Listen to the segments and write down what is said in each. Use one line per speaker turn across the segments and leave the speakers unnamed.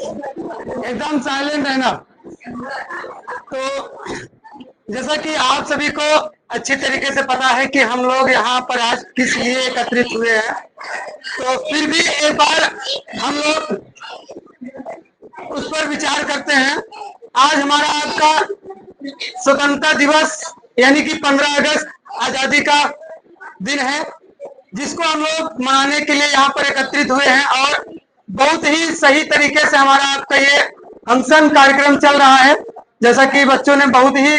एकदम साइलेंट रहना। तो जैसा कि आप सभी को अच्छी तरीके से पता है कि हम लोग यहाँ पर आज किस लिए एकत्रित हुए हैं, तो फिर भी एक बार हम लोग उस पर विचार करते हैं। आज हमारा आपका स्वतंत्रता दिवस यानी कि 15 अगस्त आजादी का दिन है, जिसको हम लोग मनाने के लिए यहाँ पर एकत्रित हुए हैं। और बहुत ही सही तरीके से हमारा आपका ये फंक्शन कार्यक्रम चल रहा है, जैसा कि बच्चों ने बहुत ही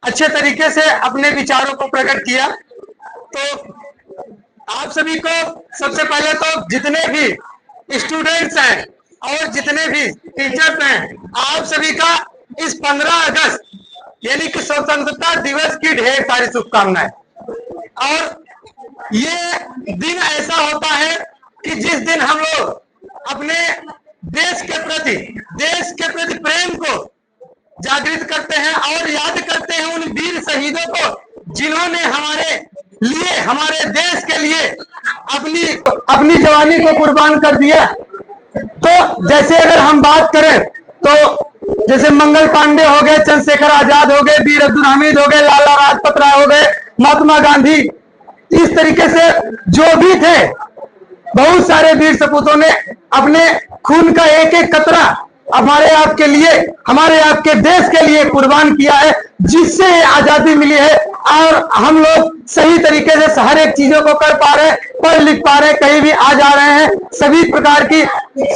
अच्छे तरीके से अपने विचारों को प्रकट किया। तो आप सभी को सबसे पहले तो जितने भी स्टूडेंट्स हैं और जितने भी टीचर्स हैं, आप सभी का इस 15 अगस्त यानी कि स्वतंत्रता दिवस की ढेर सारी शुभकामनाएं। और ये दिन ऐसा होता है कि जिस दिन हम लोग अपने देश के प्रति प्रेम को जागृत करते हैं और याद करते हैं उन वीर शहीदों को, जिन्होंने हमारे देश के लिए अपनी जवानी को कुर्बान कर दिया। तो जैसे अगर हम बात करें तो जैसे मंगल पांडे हो गए, चंद्रशेखर आजाद हो गए, वीर अब्दुल हामिद हो गए, लाला लाजपत राय हो गए, महात्मा गांधी, इस तरीके से जो भी थे, बहुत सारे वीर सपूतों ने अपने खून का एक एक कतरा हमारे आपके लिए, हमारे आपके देश के लिए कुर्बान किया है, जिससे आजादी मिली है। और हम लोग सही तरीके से हर एक चीजों को कर पा रहे हैं, पढ़ लिख पा रहे हैं, कहीं भी आ जा रहे हैं, सभी प्रकार की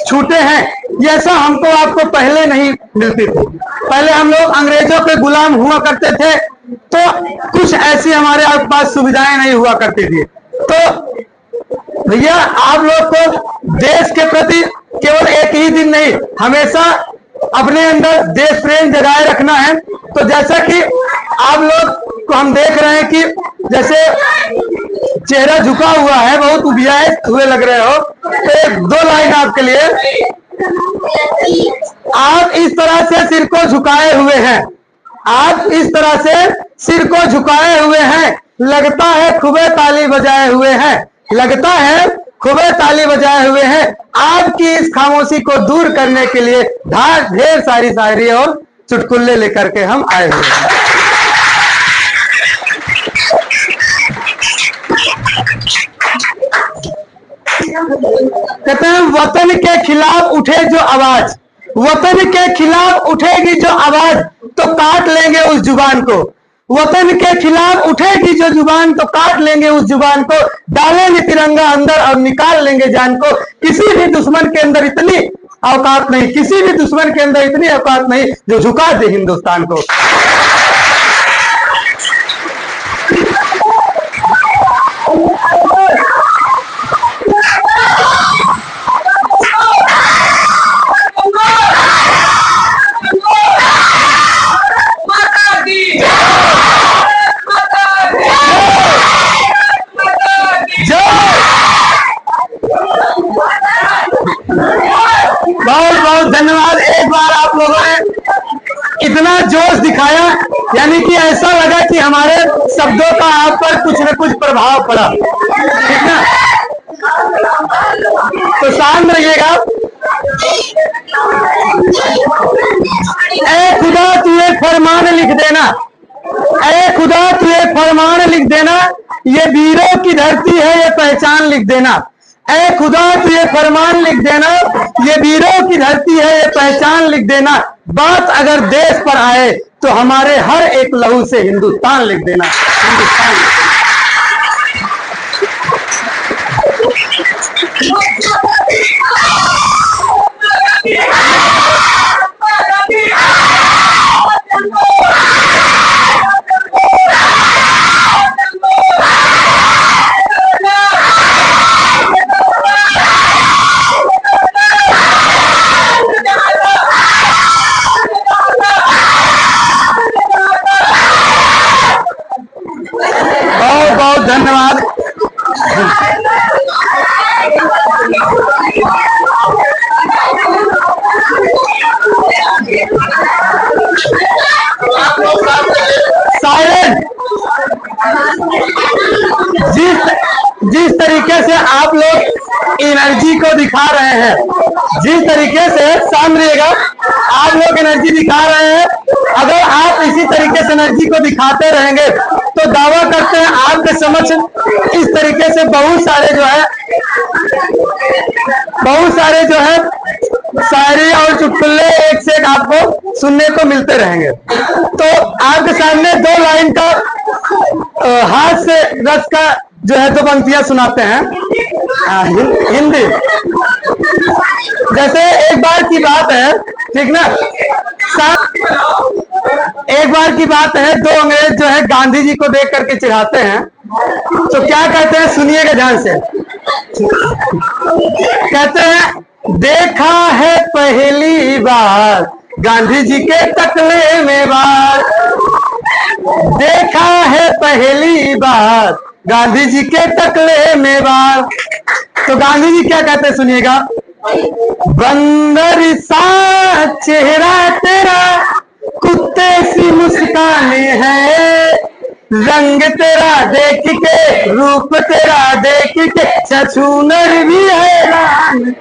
छूटें हैं। ये ऐसा हमको आपको पहले नहीं मिलती थी। पहले हम लोग अंग्रेजों के गुलाम हुआ करते थे, तो कुछ ऐसी हमारे पास सुविधाएं नहीं हुआ करती थी। तो भैया आप लोग को देश के प्रति केवल एक ही दिन नहीं, हमेशा अपने अंदर देश प्रेम जगाए रखना है। तो जैसा कि आप लोग को हम देख रहे हैं कि जैसे चेहरा झुका हुआ है, बहुत उबियाए हुए लग रहे हो, तो एक दो लाइन आपके लिए। आप इस तरह से सिर को झुकाए हुए हैं, आप इस तरह से सिर को झुकाए हुए हैं, लगता है खूबे ताली बजाए हुए हैं, लगता है खूबे ताली बजाए हुए हैं। आपकी इस खामोशी को दूर करने के लिए ढेर सारी शायरी और चुटकुल्ले लेकर के हम आए हुए हैं। कहते हैं वतन के खिलाफ उठे जो आवाज, वतन के खिलाफ उठेगी जो आवाज, तो काट लेंगे उस जुबान को। वतन के खिलाफ उठेगी जो जुबान, तो काट लेंगे उस जुबान को, डालेंगे तिरंगा अंदर और निकाल लेंगे जान को। किसी भी दुश्मन के अंदर इतनी औकात नहीं, किसी भी दुश्मन के अंदर इतनी औकात नहीं जो झुका दे हिंदुस्तान को। बहुत बहुत धन्यवाद। एक बार आप लोगों ने इतना जोश दिखाया, यानी कि ऐसा लगा कि हमारे शब्दों का आप पर कुछ न कुछ प्रभाव पड़ा, ठीक ना? तो शांत रहिएगा। ऐ खुदा तू एक फरमान लिख देना, ऐ खुदा तू एक फरमान लिख देना, ये वीरों की धरती है ये पहचान लिख देना। ऐ खुदा तू ये फरमान लिख देना, ये वीरों की धरती है ये पहचान लिख देना। बात अगर देश पर आए तो हमारे हर एक लहू से हिंदुस्तान लिख देना, हिंदुस्तान। बहुत बहुत धन्यवाद। साइलेंट। जिस तरीके से आप लोग एनर्जी को दिखा रहे हैं, जिस तरीके से सामनेगा आप लोग एनर्जी दिखा रहे हैं, अगर आप इसी तरीके से एनर्जी को दिखाते रहेंगे तो दावा करते हैं आपके समक्ष इस तरीके से बहुत सारे जो है शायरी और चुटकुले एक से एक आपको सुनने को मिलते रहेंगे। तो आपके सामने 2 लाइन का हाथ से रस का जो है 2 पंक्तियां सुनाते हैं हिंदी। जैसे एक बार की बात है, ठीक ना, एक बार की बात है 2 अंग्रेज जो है गांधी जी को देख करके चिढ़ाते हैं। तो क्या कहते हैं, सुनिएगा ध्यान से। कहते हैं, देखा है पहली बार गांधी जी के टकले में बार, देखा है पहली बार गांधी जी के टकले में बार। तो गांधी जी क्या कहते हैं, सुनिएगा। बंदर सा चेहरा तेरा, कुत्ते सी मुस्कान है, रंग तेरा देख के, रूप तेरा देख के, छछूनर भी हैरान।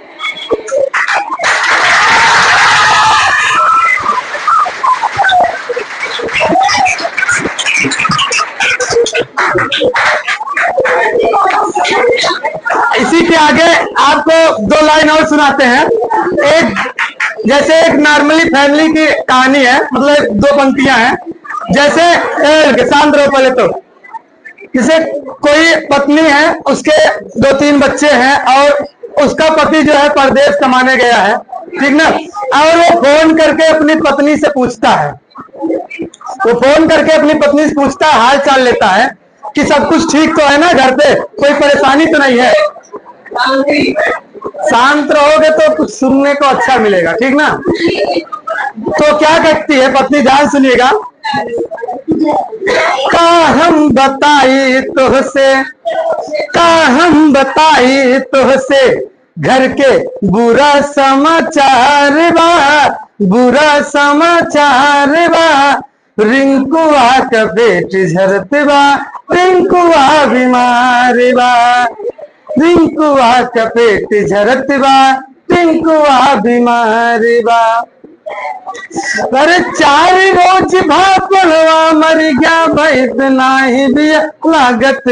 इसी के आगे आपको 2 लाइन और सुनाते हैं। जैसे एक नॉर्मली फैमिली की कहानी है, मतलब 2 पंक्तियां हैं। जैसे शांत रहो पहले तो। जैसे कोई पत्नी है, उसके 2-3 बच्चे हैं और उसका पति जो है परदेश कमाने गया है, ठीक ना, और वो फोन करके अपनी पत्नी से पूछता है, हाल चाल लेता है कि सब कुछ ठीक तो है ना, घर पे कोई परेशानी तो नहीं है। शांत रहोगे तो कुछ सुनने को अच्छा मिलेगा, ठीक ना। तो क्या कहती है पत्नी, ध्यान सुनिएगा। का हम बताई तुहसे घर के बुरा समाचार बा, रिंकुआ का पेट झरत बा, रिंकुआ बीमार बा, रिंकुआ का पेट झरत बा, रिंकुआ बीमार बा। अरे 4 रोज भापलवा मर गया, भैंस नाही बिया लागत,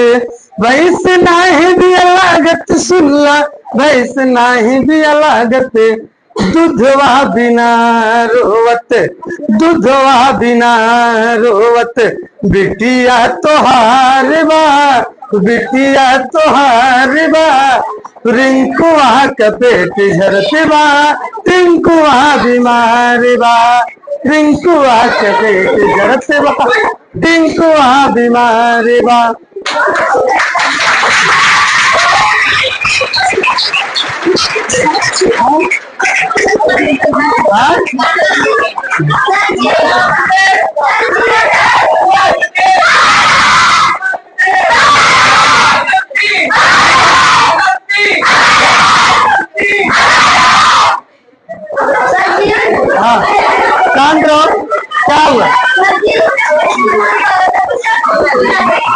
भैंस नाही बिया लागत, सुनला भैंस नाही बिया लागत, दूधवा बिना रोवत, बिटिया तोहार बा, रिंकुआ का पेट झरत बा, रिंकुआ बीमार बा, रिंकुआ का पेट झरत बा, रिंकुआ बीमार बा। शांत रहो, क्या हुआ,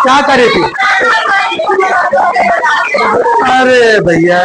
क्या करे थी? अरे भैया